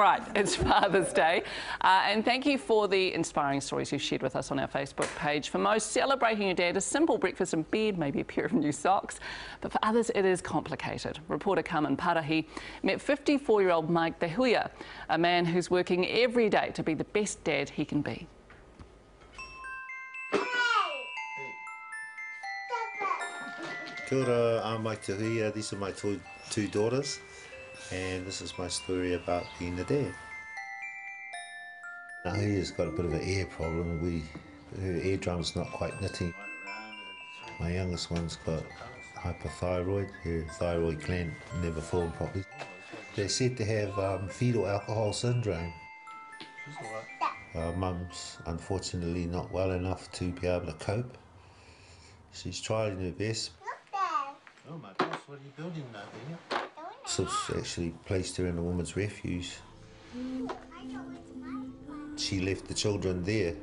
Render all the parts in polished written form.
Right, it's Father's Day, and thank you for the inspiring stories you've shared with us on our Facebook page. For most, celebrating your dad, a simple breakfast in bed, maybe a pair of new socks, but for others it is complicated. Reporter Carmen Parahi met 54-year-old Mike Dehuya, a man who's working every day to be the best dad he can be. Kia ora, I'm Mike Dehuya. These are my two daughters, and this is my story about being a dad. Now, Huya's got a bit of an ear problem. Her eardrum's not quite knitting. My youngest one's got hypothyroid. Her thyroid gland never formed properly. They're said to have fetal alcohol syndrome. Mum's unfortunately not well enough to be able to cope. She's trying her best. Oh my gosh, what are you building now, dear? So actually placed her in a woman's refuge. She left the children there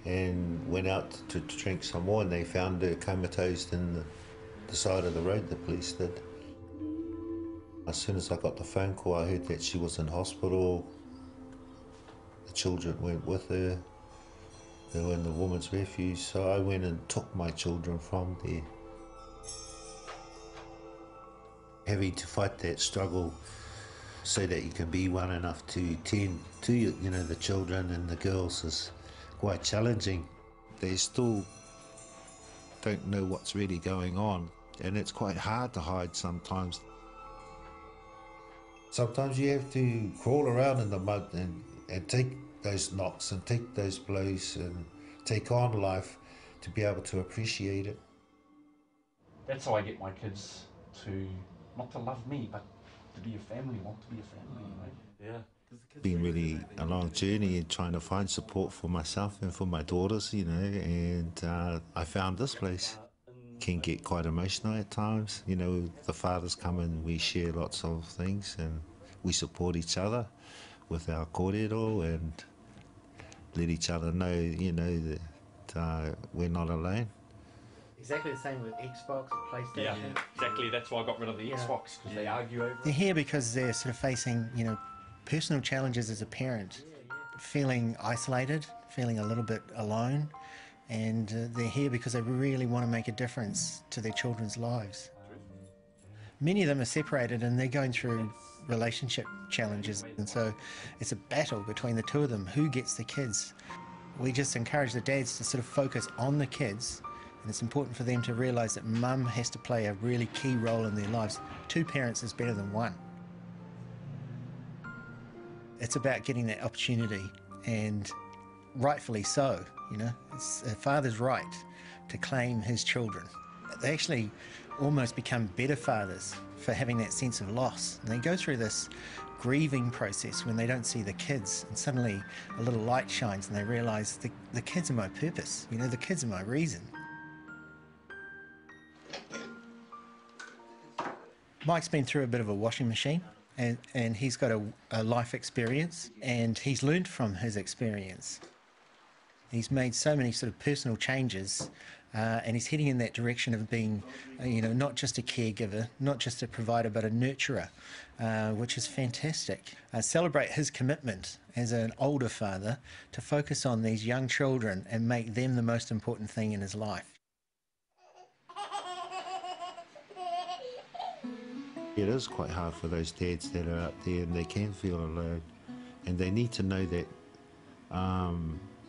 and went out to drink some more, and they found her comatose in the side of the road, the police did. As soon as I got the phone call, I heard that she was in hospital. The children went with her. They were in the woman's refuge, so I went and took my children from there. Having to fight that struggle so that you can be well enough to tend to the children and the girls is quite challenging. They still don't know what's really going on, and it's quite hard to hide sometimes. Sometimes you have to crawl around in the mud and take those knocks and take those blows and take on life to be able to appreciate it. That's how I get my kids to not to love me, but to be a family, want to be a family, you know? Yeah. It's been really a long journey in trying to find support for myself and for my daughters, and I found this place. Can get quite emotional at times, the fathers come and we share lots of things and we support each other with our kōrero and let each other know, that we're not alone. Exactly the same with Xbox or PlayStation. Yeah, exactly. That's why I got rid of the Xbox, because they argue over it. They're here because they're sort of facing, personal challenges as a parent, feeling isolated, feeling a little bit alone, and they're here because they really want to make a difference to their children's lives. Many of them are separated and they're going through relationship challenges, and so it's a battle between the two of them, who gets the kids. We just encourage the dads to sort of focus on the kids, and it's important for them to realise that mum has to play a really key role in their lives. Two parents is better than one. It's about getting that opportunity, and rightfully so, It's a father's right to claim his children. They actually almost become better fathers for having that sense of loss. And they go through this grieving process when they don't see the kids, and suddenly a little light shines and they realise the kids are my purpose, the kids are my reason. Mike's been through a bit of a washing machine, and he's got a life experience, and he's learned from his experience. He's made so many sort of personal changes, and he's heading in that direction of being, not just a caregiver, not just a provider, but a nurturer, which is fantastic. Celebrate his commitment as an older father to focus on these young children and make them the most important thing in his life. It is quite hard for those dads that are out there and they can feel alone, and they need to know that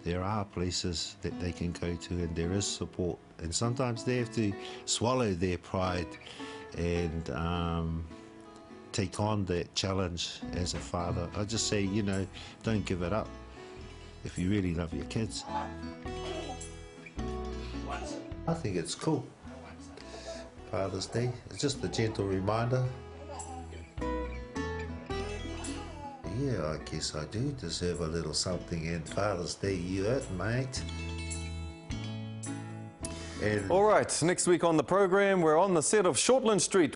there are places that they can go to and there is support, and sometimes they have to swallow their pride and take on that challenge as a father. I just say, don't give it up if you really love your kids. I think it's cool. Father's Day. It's just a gentle reminder. Yeah, I guess I do deserve a little something, and Father's Day you earned, mate. All right, next week on the program, we're on the set of Shortland Street